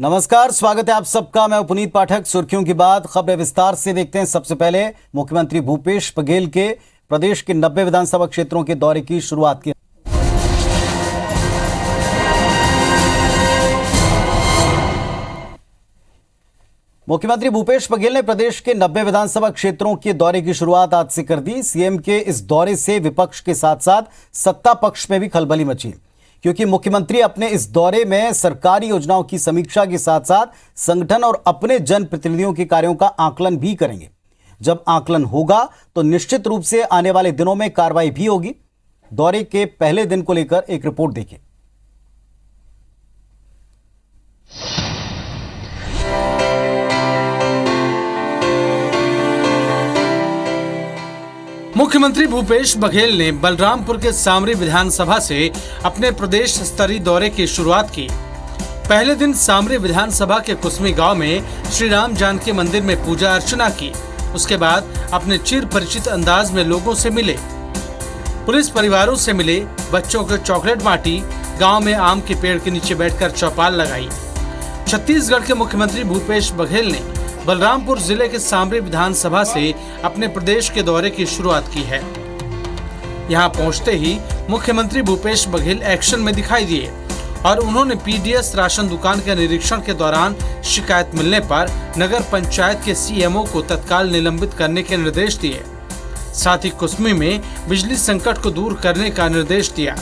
नमस्कार, स्वागत है आप सबका। मैं पुनीत पाठक। सुर्खियों की बात खबरें विस्तार से देखते हैं। सबसे पहले मुख्यमंत्री भूपेश बघेल के प्रदेश के 90 विधानसभा क्षेत्रों के दौरे की शुरुआत की। मुख्यमंत्री भूपेश बघेल ने प्रदेश के 90 विधानसभा क्षेत्रों के दौरे की शुरुआत आज से कर दी। सीएम के इस दौरे से विपक्ष के साथ साथ सत्ता पक्ष में भी खलबली मची, क्योंकि मुख्यमंत्री अपने इस दौरे में सरकारी योजनाओं की समीक्षा के साथ साथ संगठन और अपने जनप्रतिनिधियों के कार्यों का आकलन भी करेंगे। जब आकलन होगा तो निश्चित रूप से आने वाले दिनों में कार्रवाई भी होगी। दौरे के पहले दिन को लेकर एक रिपोर्ट देखें। मुख्यमंत्री भूपेश बघेल ने बलरामपुर के सामरी विधानसभा से अपने प्रदेश स्तरीय दौरे की शुरुआत की। पहले दिन सामरी विधानसभा के कुसमी गांव में श्री राम जानकी मंदिर में पूजा अर्चना की। उसके बाद अपने चिर परिचित अंदाज में लोगों से मिले, पुलिस परिवारों से मिले, बच्चों को चॉकलेट बांटी, गांव में आम के पेड़ के नीचे बैठकर चौपाल लगाई। छत्तीसगढ़ के मुख्यमंत्री भूपेश बघेल ने बलरामपुर जिले के सामरी विधानसभा से अपने प्रदेश के दौरे की शुरुआत की है। यहां पहुंचते ही मुख्यमंत्री भूपेश बघेल एक्शन में दिखाई दिए और उन्होंने पीडीएस राशन दुकान के निरीक्षण के दौरान शिकायत मिलने पर नगर पंचायत के सीएमओ को तत्काल निलंबित करने के निर्देश दिए। साथ ही कुसमी में बिजली संकट को दूर करने का निर्देश दिया।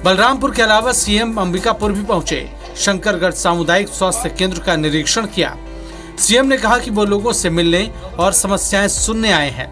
बलरामपुर के अलावा सीएम अंबिकापुर भी पहुंचे, शंकरगढ़ सामुदायिक स्वास्थ्य केंद्र का निरीक्षण किया। सीएम ने कहा कि वो लोगों से मिलने और समस्याएं सुनने आए हैं।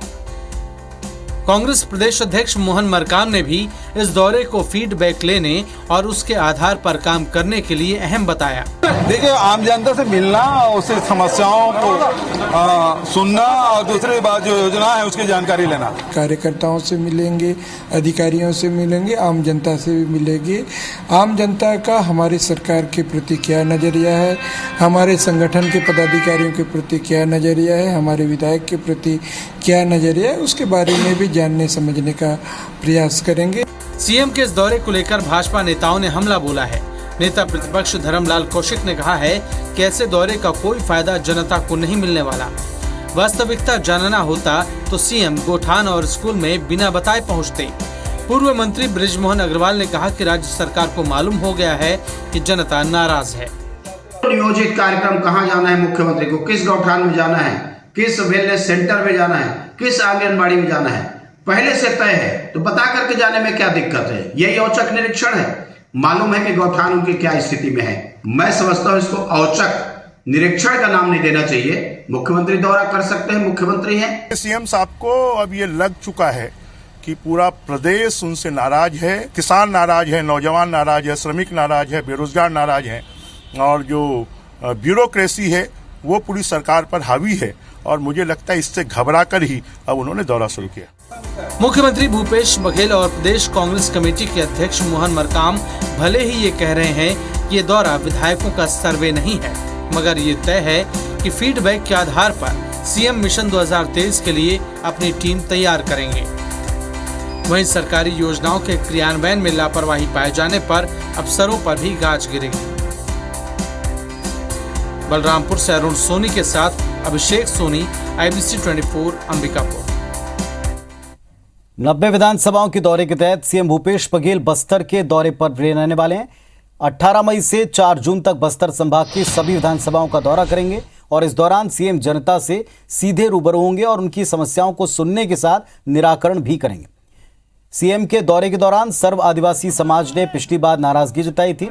कांग्रेस प्रदेश अध्यक्ष मोहन मरकाम ने भी इस दौरे को फीडबैक लेने और उसके आधार पर काम करने के लिए अहम बताया। देखिए, आम जनता से मिलना, उससे समस्याओं को सुनना और दूसरी बात जो योजना है उसकी जानकारी लेना। कार्यकर्ताओं से मिलेंगे, अधिकारियों से मिलेंगे, आम जनता से भी मिलेंगे। आम जनता का हमारी सरकार के प्रति क्या नजरिया है, हमारे संगठन के पदाधिकारियों के प्रति क्या नजरिया है, हमारे विधायक के प्रति क्या नजरिया है, उसके बारे में भी जानने समझने का प्रयास करेंगे। सीएम के इस दौरे को लेकर भाजपा नेताओं ने हमला बोला है। नेता प्रतिपक्ष धर्मलाल कौशिक ने कहा है कि ऐसे दौरे का कोई फायदा जनता को नहीं मिलने वाला। वास्तविकता जानना होता तो सीएम गोठान और स्कूल में बिना बताए पहुंचते। पूर्व मंत्री बृजमोहन अग्रवाल ने कहा कि राज्य सरकार को मालूम हो गया है कि जनता नाराज है। नियोजित कार्यक्रम कहाँ जाना है, मुख्यमंत्री को किस गौठान में जाना है, किस वेलनेस सेंटर में जाना है, किस आंगनबाड़ी में जाना है, पहले से तय है तो बता करके जाने में क्या दिक्कत है। यही औचक निरीक्षण है। मालूम है कि गौठान उनकी क्या स्थिति में है। मैं समझता हूं इसको औचक निरीक्षण का नाम नहीं देना चाहिए। मुख्यमंत्री दौरा कर सकते हैं, मुख्यमंत्री हैं। सीएम साहब को अब ये लग चुका है कि पूरा प्रदेश उनसे नाराज है। किसान नाराज है, नौजवान नाराज है, श्रमिक नाराज है, बेरोजगार नाराज है और जो ब्यूरोक्रेसी है वो पूरी सरकार पर हावी है। और मुझे लगता है इससे घबरा कर ही अब उन्होंने दौरा शुरू किया। मुख्यमंत्री भूपेश बघेल और प्रदेश कांग्रेस कमेटी के अध्यक्ष मोहन मरकाम भले ही ये कह रहे हैं कि ये दौरा विधायकों का सर्वे नहीं है, मगर ये तय है कि फीडबैक के आधार पर सीएम मिशन 2023 के लिए अपनी टीम तैयार करेंगे। वहीं सरकारी योजनाओं के क्रियान्वयन में लापरवाही पाए जाने पर अफसरों पर भी गाज गिरेगी। बलरामपुर से अरुण सोनी के साथ अभिषेक सोनी, IBC 24 अंबिकापुर। 90 विधानसभाओं के दौरे के तहत सीएम भूपेश बघेल बस्तर के दौरे पर रहने वाले हैं। 18 मई से 4 जून तक बस्तर संभाग की सभी विधानसभाओं का दौरा करेंगे और इस दौरान सीएम जनता से सीधे रूबरू होंगे और उनकी समस्याओं को सुनने के साथ निराकरण भी करेंगे। सीएम के दौरे के दौरान सर्व आदिवासी समाज ने पिछली बार नाराजगी जताई थी।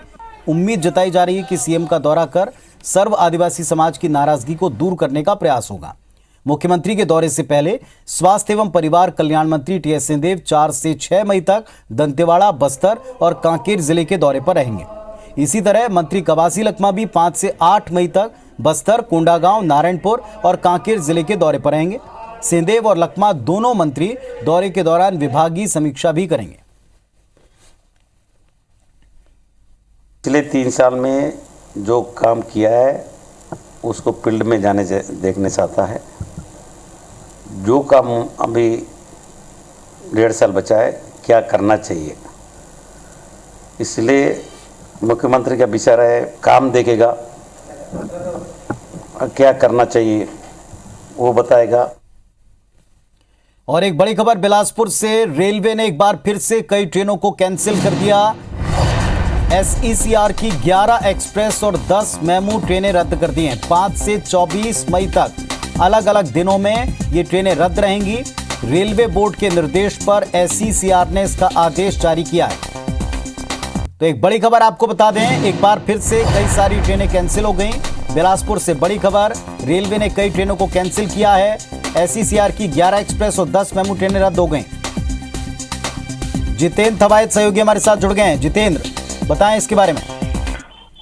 उम्मीद जताई जा रही है कि सीएम का दौरा कर सर्व आदिवासी समाज की नाराजगी को दूर करने का प्रयास होगा। मुख्यमंत्री के दौरे से पहले स्वास्थ्य एवं परिवार कल्याण मंत्री टीएस सिंहदेव 4 से 6 मई तक दंतेवाड़ा, बस्तर और कांकेर जिले के दौरे पर रहेंगे। इसी तरह मंत्री कवासी लखमा भी 5 से 8 मई तक बस्तर, कोंडागांव, नारायणपुर और कांकेर जिले के दौरे पर रहेंगे। सिंहदेव और लखमा दोनों मंत्री दौरे के दौरान विभागीय समीक्षा भी करेंगे। पिछले 3 साल में जो काम किया है उसको फील्ड में जाने से देखने चाहता है। जो काम अभी 1.5 साल बचा है क्या करना चाहिए, इसलिए मुख्यमंत्री का विचार है, काम देखेगा, क्या करना चाहिए वो बताएगा। और एक बड़ी खबर बिलासपुर से, रेलवे ने एक बार फिर से कई ट्रेनों को कैंसिल कर दिया। एसईसीआर की 11 एक्सप्रेस और 10 मेमू ट्रेनें रद्द कर दी हैं। 5 से 24 मई तक अलग अलग दिनों में ये ट्रेनें रद्द रहेंगी। रेलवे बोर्ड के निर्देश पर एसईसीआर ने इसका आदेश जारी किया है। तो एक बड़ी खबर आपको बता दें, एक बार फिर से कई सारी ट्रेनें कैंसिल हो गई। बिलासपुर से बड़ी खबर, रेलवे ने कई ट्रेनों को कैंसिल किया है। एसईसीआर की 11 एक्सप्रेस और 10 मेमू ट्रेनें रद्द हो गई। जितेंद्र थवायत सहयोगी हमारे साथ जुड़ गए हैं। जितेंद्र, बताएं इसके बारे में।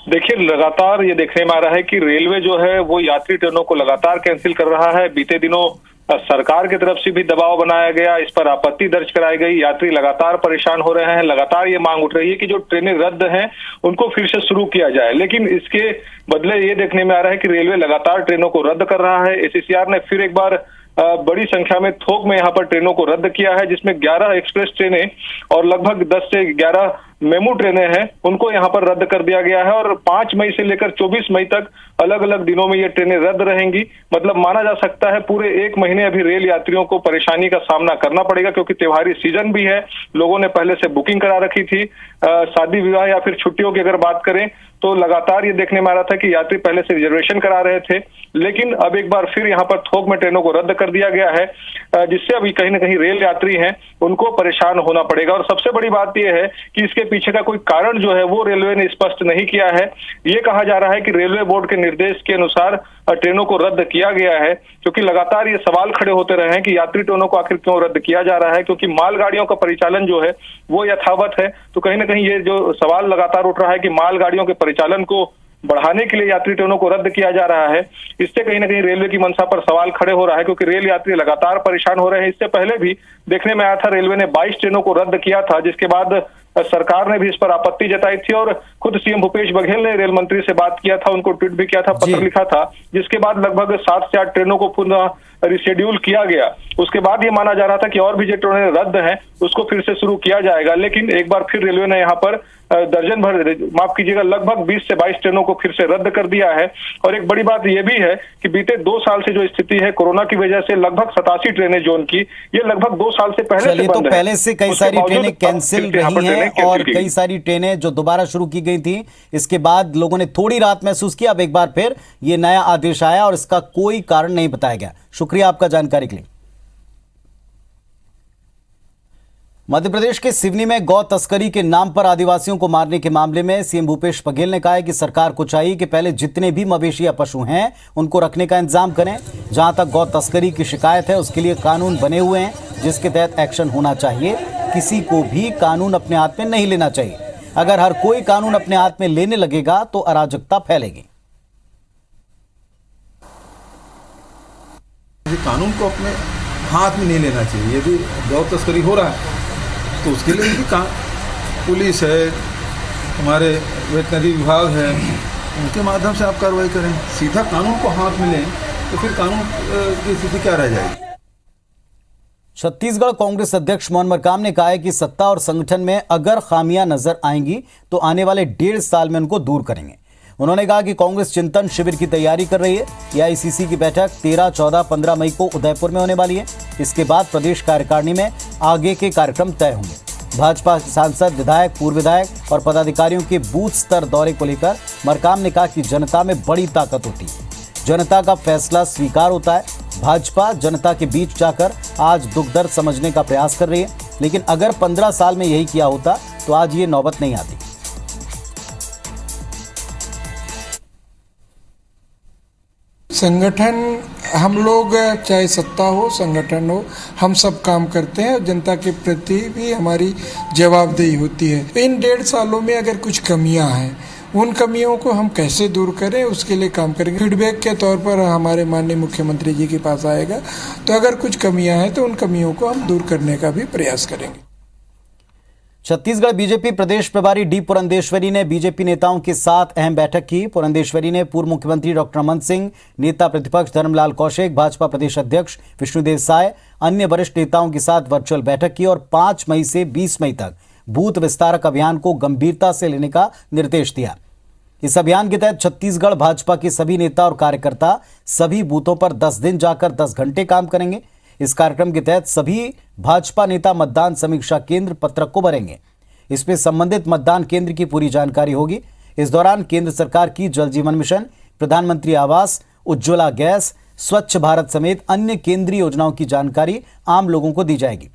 देखिए, लगातार ये देखने में आ रहा है कि रेलवे जो है वो यात्री ट्रेनों को लगातार कैंसिल कर रहा है। बीते दिनों सरकार की तरफ से भी दबाव बनाया गया, इस पर आपत्ति दर्ज कराई गई। यात्री लगातार परेशान हो रहे हैं, लगातार ये मांग उठ रही है कि जो ट्रेनें रद्द हैं उनको फिर से शुरू किया जाए। लेकिन इसके बदले ये देखने में आ रहा है कि रेलवे लगातार ट्रेनों को रद्द कर रहा है। एसईसीआर ने फिर एक बार बड़ी संख्या में थोक में यहाँ पर ट्रेनों को रद्द किया है, जिसमें 11 एक्सप्रेस ट्रेनें और लगभग 10 से 11 मेमू ट्रेनें हैं, उनको यहाँ पर रद्द कर दिया गया है। और 5 मई से लेकर 24 मई तक अलग अलग दिनों में ये ट्रेनें रद्द रहेंगी। मतलब माना जा सकता है पूरे 1 महीने अभी रेल यात्रियों को परेशानी का सामना करना पड़ेगा, क्योंकि त्योहारी सीजन भी है। लोगों ने पहले से बुकिंग करा रखी थी। शादी विवाह या फिर छुट्टियों की अगर बात करें तो लगातार ये देखने में आ रहा था कि यात्री पहले से रिजर्वेशन करा रहे थे, लेकिन अब एक बार फिर यहाँ पर थोक में ट्रेनों को रद्द कर दिया गया है, जिससे अभी कहीं ना कहीं रेल यात्री हैं उनको परेशान होना पड़ेगा। और सबसे बड़ी बात यह है कि इसके पीछे का कोई कारण जो है वो रेलवे ने स्पष्ट नहीं किया है। ये कहा जा रहा है कि रेलवे बोर्ड के निर्देश के अनुसार ट्रेनों को रद्द किया गया है, क्योंकि लगातार ये सवाल खड़े होते रहे हैं कि यात्री ट्रेनों को आखिर क्यों रद्द किया जा रहा है, क्योंकि मालगाड़ियों का परिचालन जो है वो यथावत है। तो कहीं ना कहीं ये जो सवाल लगातार उठ रहा है कि मालगाड़ियों के परिचालन को बढ़ाने के लिए यात्री ट्रेनों को रद्द किया जा रहा है, इससे कहीं ना कहीं रेलवे की मंशा पर सवाल खड़े हो रहा है, क्योंकि रेल यात्री लगातार परेशान हो रहे हैं। इससे पहले भी देखने में आया था रेलवे ने 22 ट्रेनों को रद्द किया था, जिसके बाद सरकार ने भी इस पर आपत्ति जताई थी और खुद सीएम भूपेश बघेल ने रेल मंत्री से बात किया था, उनको ट्वीट भी किया था, पत्र लिखा था, जिसके बाद लगभग 7 से 8 ट्रेनों को पुनः रिशेड्यूल किया गया। उसके बाद ये माना जा रहा था कि और भी जो ट्रेनें रद्द हैं उसको फिर से शुरू किया जाएगा। लेकिन एक बार फिर रेलवे ने यहाँ पर दर्जन भर, माफ कीजिएगा, लगभग 20 से 22 ट्रेनों को फिर से रद्द कर दिया है। और एक बड़ी बात यह भी है कि बीते 2 साल से जो स्थिति है कोरोना की वजह से, लगभग 87 ट्रेनें जोन की, ये लगभग 2 साल से पहले से बंद है। पहले से कई सारी ट्रेनें कैंसिल रही हैं और कई सारी ट्रेनें जो दोबारा शुरू की गई थी, इसके बाद लोगों ने थोड़ी राहत महसूस की। अब एक बार फिर ये नया आदेश आया और इसका कोई कारण नहीं बताया गया। शुक्रिया आपका जानकारी के लिए। मध्य प्रदेश के सिवनी में गौ तस्करी के नाम पर आदिवासियों को मारने के मामले में सीएम भूपेश बघेल ने कहा है कि सरकार को चाहिए कि पहले जितने भी मवेशी या पशु हैं उनको रखने का इंतजाम करें। जहां तक गौ तस्करी की शिकायत है उसके लिए कानून बने हुए हैं, जिसके तहत एक्शन होना चाहिए। किसी को भी कानून अपने हाथ में नहीं लेना चाहिए। अगर हर कोई कानून अपने हाथ में लेने लगेगा तो अराजकता फैलेगी। कानून को अपने हाथ में नहीं लेना चाहिए। यदि गौ तस्करी हो रहा है तो उसके लिए भी पुलिस है, हमारे वेटनरी विभाग है, उनके माध्यम से आप कार्रवाई करें। सीधा कानून को हाथ में लें तो फिर कानून की स्थिति क्या रह जाएगी। छत्तीसगढ़ कांग्रेस अध्यक्ष मोहन मरकाम ने कहा है कि सत्ता और संगठन में अगर खामियां नजर आएंगी तो आने वाले 1.5 साल में उनको दूर करेंगे। उन्होंने कहा कि कांग्रेस चिंतन शिविर की तैयारी कर रही है। एआईसीसी की बैठक 13, 14, 15 मई को उदयपुर में होने वाली है। इसके बाद प्रदेश कार्यकारिणी में आगे के कार्यक्रम तय होंगे। भाजपा सांसद, विधायक, पूर्व विधायक और पदाधिकारियों के बूथ स्तर दौरे को लेकर मरकाम ने कहा कि जनता में बड़ी ताकत होती है, जनता का फैसला स्वीकार होता है। भाजपा जनता के बीच जाकर आज दुख दर्द समझने का प्रयास कर रही है, लेकिन अगर 15 साल में यही किया होता तो आज ये नौबत नहीं आती। संगठन, हम लोग चाहे सत्ता हो संगठन हो, हम सब काम करते हैं और जनता के प्रति भी हमारी जवाबदेही होती है। इन 1.5 सालों में अगर कुछ कमियां हैं, उन कमियों को हम कैसे दूर करें उसके लिए काम करेंगे। फीडबैक के तौर पर हमारे माननीय मुख्यमंत्री जी के पास आएगा, तो अगर कुछ कमियां हैं तो उन कमियों को हम दूर करने का भी प्रयास करेंगे। छत्तीसगढ़ बीजेपी प्रदेश प्रभारी डी पुरंदेश्वरी ने बीजेपी नेताओं के साथ अहम बैठक की। पुरंदेश्वरी ने पूर्व मुख्यमंत्री डॉक्टर रमन सिंह, नेता प्रतिपक्ष धर्मलाल कौशिक, भाजपा प्रदेश अध्यक्ष विष्णुदेव साय, अन्य वरिष्ठ नेताओं के साथ वर्चुअल बैठक की और 5 मई से 20 मई तक बूथ विस्तारक अभियान को गंभीरता से लेने का निर्देश दिया। इस अभियान के तहत छत्तीसगढ़ भाजपा के सभी नेता और कार्यकर्ता सभी बूथों पर 10 दिन जाकर 10 घंटे काम करेंगे। इस कार्यक्रम के तहत सभी भाजपा नेता मतदान समीक्षा केंद्र पत्रक को भरेंगे। इसमें संबंधित मतदान केंद्र की पूरी जानकारी होगी। इस दौरान केंद्र सरकार की जल जीवन मिशन, प्रधानमंत्री आवास, उज्ज्वला गैस, स्वच्छ भारत समेत अन्य केंद्रीय योजनाओं की जानकारी आम लोगों को दी जाएगी।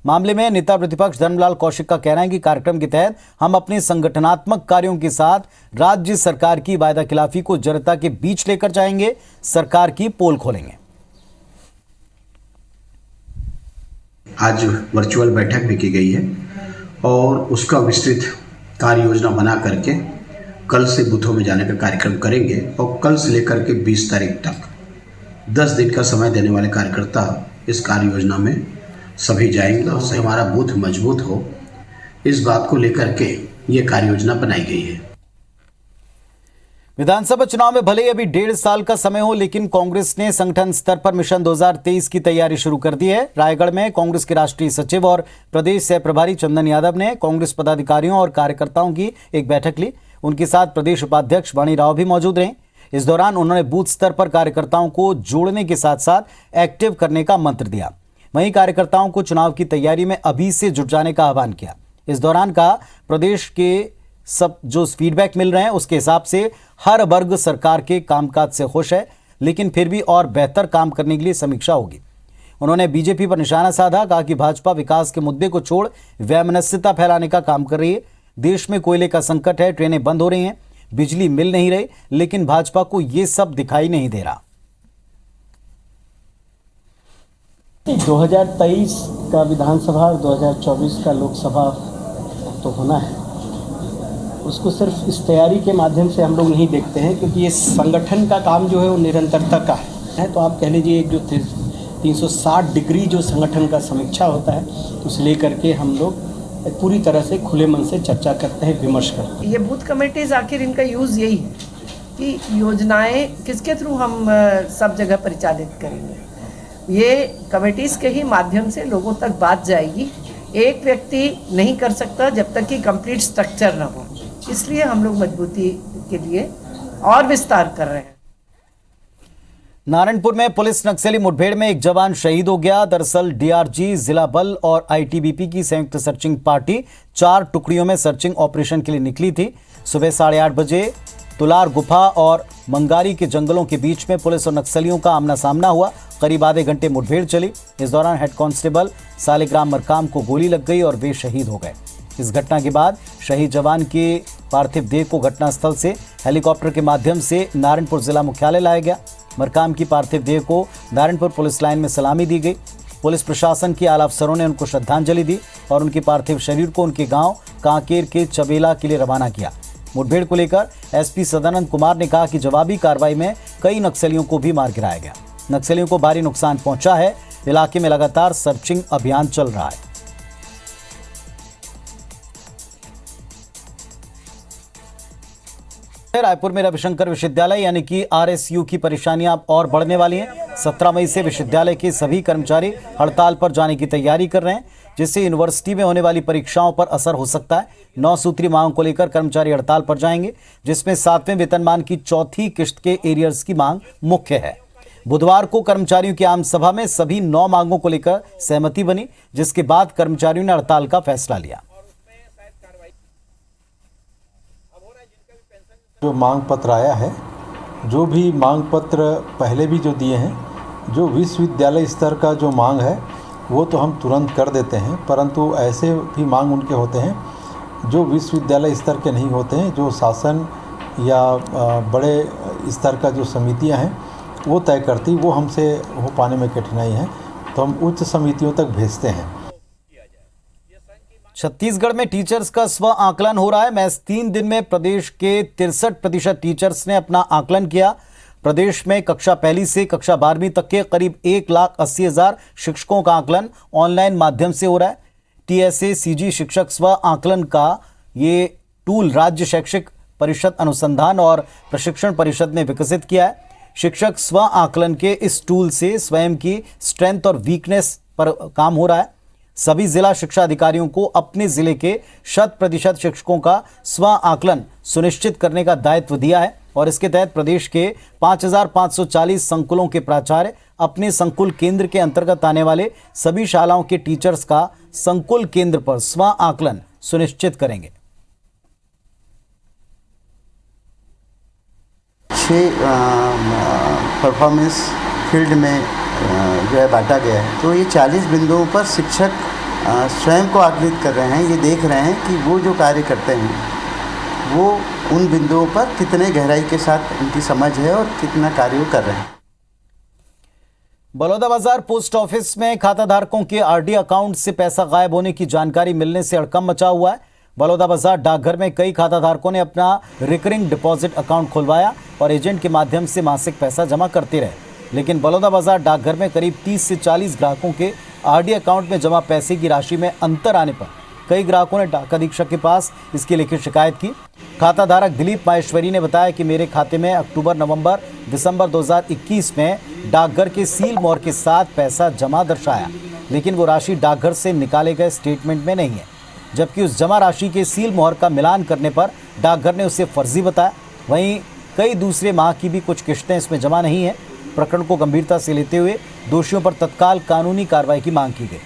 मामले में नेता प्रतिपक्ष धर्मलाल कौशिक का कहना है कि कार्यक्रम के तहत हम अपने संगठनात्मक कार्यों के साथ राज्य सरकार की वायदाखिलाफी को जनता के बीच लेकर जाएंगे, सरकार की पोल खोलेंगे। आज वर्चुअल बैठक भी की गई है और उसका विस्तृत कार्य योजना बना करके कल से बूथों में जाने का कार्यक्रम करेंगे और कल से लेकर के 20 तारीख तक 10 दिन का समय देने वाले कार्यकर्ता इस कार्य योजना में सभी जाएंगे और हमारा बूथ मजबूत हो, इस बात को लेकर के ये कार्य योजना बनाई गई है। विधानसभा चुनाव में भले ही अभी 1.5 साल का समय हो, लेकिन कांग्रेस ने संगठन स्तर पर मिशन 2023 की तैयारी शुरू कर दी है। रायगढ़ में कांग्रेस के राष्ट्रीय सचिव और प्रदेश सह प्रभारी चंदन यादव ने कांग्रेस पदाधिकारियों और कार्यकर्ताओं की एक बैठक ली। उनके साथ प्रदेश उपाध्यक्ष वाणी राव भी मौजूद रहे। इस दौरान उन्होंने बूथ स्तर पर कार्यकर्ताओं को जोड़ने के साथ साथ एक्टिव करने का मंत्र दिया। वहीं कार्यकर्ताओं को चुनाव की तैयारी में अभी से जुट जाने का आह्वान किया। इस दौरान कहा, प्रदेश के सब जो फीडबैक मिल रहे हैं उसके हिसाब से हर वर्ग सरकार के कामकाज से खुश है, लेकिन फिर भी और बेहतर काम करने के लिए समीक्षा होगी। उन्होंने बीजेपी पर निशाना साधा, कहा कि भाजपा विकास के मुद्दे को छोड़ वैमनस्यता फैलाने का काम कर रही है। देश में कोयले का संकट है, ट्रेनें बंद हो रही हैं, बिजली मिल नहीं रही, लेकिन भाजपा को ये सब दिखाई नहीं दे रहा। 2023 का विधानसभा और 2024 का लोकसभा तो होना है, उसको सिर्फ इस तैयारी के माध्यम से हम लोग नहीं देखते हैं, क्योंकि ये संगठन का काम जो है वो निरंतरता का है। तो आप कह लीजिए एक जो 360 डिग्री जो संगठन का समीक्षा होता है, उसे लेकर के हम लोग पूरी तरह से खुले मन से चर्चा करते हैं, विमर्श करते हैं। ये बूथ कमेटीज आखिर इनका यूज़ यही है कि योजनाएं किसके थ्रू हम सब जगह परिचालित करेंगे। ये कमेटीज के ही माध्यम से लोगों तक बात जाएगी। एक व्यक्ति नहीं कर सकता जब तक कि कंप्लीट स्ट्रक्चर ना हो, इसलिए हम लोग मजबूती के लिए और विस्तार कर रहे हैं। नारायणपुर में पुलिस नक्सली मुठभेड़ में एक जवान शहीद हो गया। दरअसल डीआरजी, जिला बल और आईटीबीपी की संयुक्त सर्चिंग पार्टी 4 टुकड़ियों में सर्चिंग ऑपरेशन के लिए निकली थी। सुबह 8:30 बजे तुलार गुफा और मंगारी के जंगलों के बीच में पुलिस और नक्सलियों का आमना सामना हुआ। करीब आधे घंटे मुठभेड़ चली। इस दौरान हेड कांस्टेबल सालिग्राम मरकाम को गोली लग गई और वे शहीद हो गए। इस घटना के बाद शहीद जवान के पार्थिव देह को घटनास्थल से हेलीकॉप्टर के माध्यम से नारायणपुर जिला मुख्यालय लाया गया। मरकाम की पार्थिव देह को नारायणपुर पुलिस लाइन में सलामी दी गई। पुलिस प्रशासन के आला अफसरों ने उनको श्रद्धांजलि दी और उनके पार्थिव शरीर को उनके गांव कांकेर के चबेला के लिए रवाना किया। मुठभेड़ को लेकर एसपी सदानंद कुमार ने कहा कि जवाबी कार्रवाई में कई नक्सलियों को भी मार गिराया गया। नक्सलियों को भारी नुकसान पहुंचा है। इलाके में लगातार सर्चिंग अभियान चल रहा है। रायपुर में रविशंकर विश्वविद्यालय यानी कि आरएसयू की परेशानियां अब और बढ़ने वाली हैं। 17 मई से विश्वविद्यालय के सभी कर्मचारी हड़ताल पर जाने की तैयारी कर रहे हैं, जिससे यूनिवर्सिटी में होने वाली परीक्षाओं पर असर हो सकता है। 9 सूत्री मांग को लेकर कर्मचारी हड़ताल पर जाएंगे, जिसमें 7वें वेतनमान की चौथी किश्त के एरियर्स की मांग मुख्य है। बुधवार को कर्मचारियों की आम सभा में सभी 9 मांगों को लेकर सहमति बनी, जिसके बाद कर्मचारियों ने हड़ताल का फैसला लिया। जो मांग पत्र आया है, जो भी मांग पत्र पहले भी जो दिए हैं, जो विश्वविद्यालय स्तर का जो मांग है वो तो हम तुरंत कर देते हैं, परंतु ऐसे भी मांग उनके होते हैं जो विश्वविद्यालय स्तर के नहीं होते हैं, जो शासन या बड़े स्तर का जो समितियां हैं वो तय करती, वो हमसे हो पाने में कठिनाई है, तो हम उच्च समितियों तक भेजते हैं। छत्तीसगढ़ में टीचर्स का स्व आकलन हो रहा है। महज 3 दिन में प्रदेश के 63% टीचर्स ने अपना आकलन किया। प्रदेश में कक्षा 1 से कक्षा 12वीं तक के करीब 1,80,000 शिक्षकों का आकलन ऑनलाइन माध्यम से हो रहा है। टीएसए सीजी शिक्षक स्व आकलन का ये टूल राज्य शैक्षिक परिषद अनुसंधान और प्रशिक्षण परिषद ने विकसित किया है। शिक्षक स्व आकलन के इस टूल से स्वयं की स्ट्रेंथ और वीकनेस पर काम हो रहा है। सभी जिला शिक्षा अधिकारियों को अपने जिले के 100% शिक्षकों का स्व आकलन सुनिश्चित करने का दायित्व दिया है और इसके तहत प्रदेश के 5540 संकुलों के प्राचार्य अपने संकुल केंद्र के अंतर्गत आने वाले सभी शालाओं के टीचर्स का संकुल केंद्र पर स्व आकलन सुनिश्चित करेंगे। 6 परफॉर्मेंस फील्ड में जो है बांटा गया है। तो ये 40 बिंदुओं पर शिक्षक स्वयं को आकलित कर रहे हैं। ये देख रहे हैं कि वो जो कार्य करते हैं वो उन बिंदुओं पर कितने गहराई के साथ उनकी समझ है और कितना कार्य कर रहे हैं। बलौदाबाजार पोस्ट ऑफिस में खाताधारकों के आरडी अकाउंट से पैसा गायब होने की जानकारी मिलने से हड़कंप मचा हुआ है। बलौदाबाजार डाकघर में कई खाताधारकों ने अपना रिकरिंग डिपॉजिट अकाउंट खुलवाया और एजेंट के माध्यम से मासिक पैसा जमा करते रहे, लेकिन बलौदाबाजार डाकघर में करीब 30 से 40 ग्राहकों के आरडी अकाउंट में जमा पैसे की राशि में अंतर आने पर कई ग्राहकों ने डाक अधीक्षक के पास इसकी लिखित शिकायत की। खाताधारक दिलीप माहेश्वरी ने बताया कि मेरे खाते में अक्टूबर, नवंबर, दिसंबर 2021 में डाकघर के सील मोहर के साथ पैसा जमा दर्शाया, लेकिन वो राशि डाकघर से निकाले गए स्टेटमेंट में नहीं है, जबकि उस जमा राशि के सील मोहर का मिलान करने पर डाकघर ने उसे फर्जी बताया। वहीं कई दूसरे माह की भी कुछ किश्तें इसमें जमा नहीं है। प्रकरण को गंभीरता से लेते हुए दोषियों पर तत्काल कानूनी कार्रवाई की मांग की गई।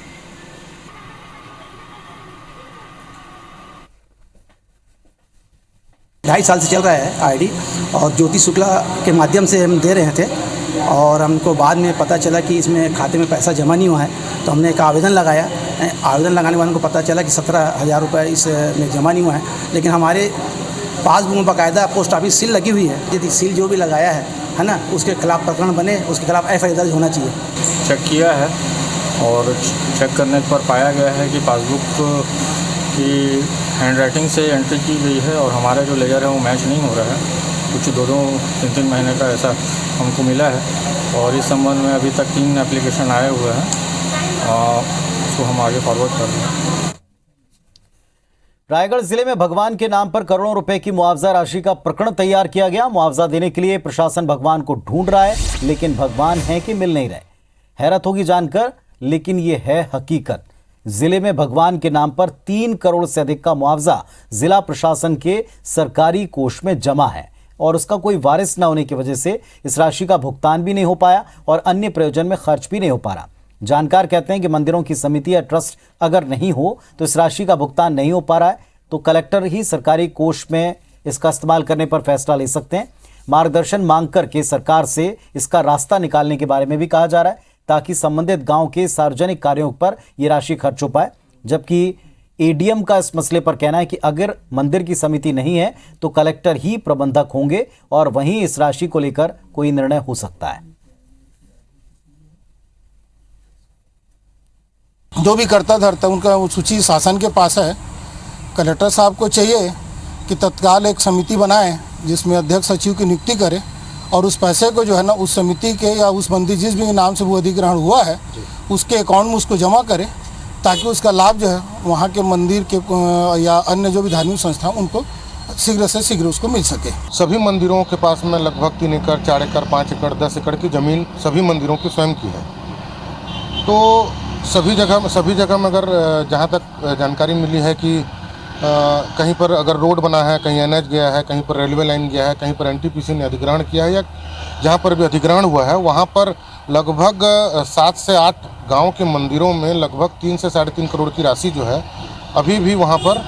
ढाई साल से चल रहा है आईडी और ज्योति शुक्ला के माध्यम से हम दे रहे थे और हमको बाद में पता चला कि इसमें खाते में पैसा जमा नहीं हुआ है, तो हमने एक आवेदन लगाया। आवेदन लगाने वालों को पता चला कि 17,000 रुपये इसमें जमा नहीं हुआ है, लेकिन हमारे पासबुक में बाकायदा पोस्ट ऑफिस सील लगी हुई है। यदि सील जो भी लगाया है ना, उसके खिलाफ प्रकरण बने, उसके खिलाफ FIR दर्ज होना चाहिए। चेक किया है और चेक करने पर पाया गया है कि पासबुक की हैंडराइटिंग से एंट्री की गई है और हमारा जो लेजर है वो मैच नहीं हो रहा है। कुछ 2-3 महीने का ऐसा हमको मिला है और इस संबंध में अभी तक 3 एप्लीकेशन आए हुए हैं, उसको हम आगे फॉरवर्ड कर रहे हैं। रायगढ़ जिले में भगवान के नाम पर करोड़ों रुपए की मुआवजा राशि का प्रकरण तैयार किया गया। मुआवजा देने के लिए प्रशासन भगवान को ढूंढ रहा है, लेकिन भगवान है कि मिल नहीं रहे। हैरत होगी जानकर, लेकिन ये है हकीकत। जिले में भगवान के नाम पर 3 करोड़ से अधिक का मुआवजा जिला प्रशासन के सरकारी कोष में जमा है और उसका कोई वारिस न होने की वजह से इस राशि का भुगतान भी नहीं हो पाया और अन्य प्रयोजन में खर्च भी नहीं हो पा रहा। जानकार कहते हैं कि मंदिरों की समिति या ट्रस्ट अगर नहीं हो तो इस राशि का भुगतान नहीं हो पा रहा है, तो कलेक्टर ही सरकारी कोष में इसका इस्तेमाल करने पर फैसला ले सकते हैं। मार्गदर्शन मांग करके सरकार से इसका रास्ता निकालने के बारे में भी कहा जा रहा है, ताकि संबंधित गांव के सार्वजनिक कार्यों पर यह राशि खर्च हो पाए। जबकि एडीएम का इस मसले पर कहना है कि अगर मंदिर की समिति नहीं है तो कलेक्टर ही प्रबंधक होंगे और वहीं इस राशि को लेकर कोई निर्णय हो सकता है। जो भी करता धरता उनका सूची शासन के पास है। कलेक्टर साहब को चाहिए कि तत्काल एक समिति बनाए जिसमें अध्यक्ष सचिव की नियुक्ति करे और उस पैसे को जो है ना उस समिति के या उस मंदिर जिस भी नाम से वो अधिग्रहण हुआ है उसके अकाउंट में उसको जमा करे, ताकि उसका लाभ जो है वहाँ के मंदिर के या अन्य जो भी धार्मिक संस्था उनको शीघ्र से शीघ्र उसको मिल सके। सभी मंदिरों के पास में लगभग 3 एकड़, 4 एकड़, 5 एकड़, 10 एकड़ की ज़मीन सभी मंदिरों की स्वयं की है। तो सभी जगह में अगर जहाँ तक जानकारी मिली है कि कहीं पर अगर रोड बना है, कहीं NH गया है, कहीं पर रेलवे लाइन गया है, कहीं पर NTPC ने अधिग्रहण किया है या जहाँ पर भी अधिग्रहण हुआ है वहाँ पर लगभग 7 से 8 गांव के मंदिरों में लगभग 3 से 3.5 करोड़ की राशि जो है अभी भी वहाँ पर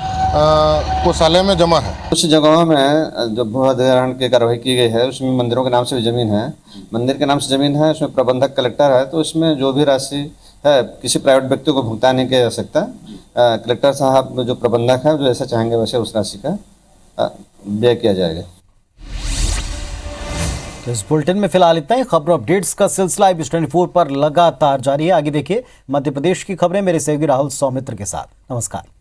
कोषालय में जमा है। कुछ जगहों में जो भू अधिग्रहण की कार्रवाई की गई है उसमें मंदिरों के नाम से भी ज़मीन है, मंदिर के नाम से ज़मीन है, उसमें प्रबंधक कलेक्टर है, तो इसमें जो भी राशि है किसी प्राइवेट व्यक्ति को भुगतान नहीं किया जा सकता। कलेक्टर साहब जो प्रबंधक है जो ऐसा चाहेंगे वैसे उस राशि का व्यय किया जाएगा। तो इस बुलेटिन में फिलहाल इतना ही। खबरों अपडेट्स का सिलसिला IBS24 पर लगातार जारी है। आगे देखिए मध्य प्रदेश की खबरें मेरे सहयोगी राहुल सौमित्र के साथ। नमस्कार।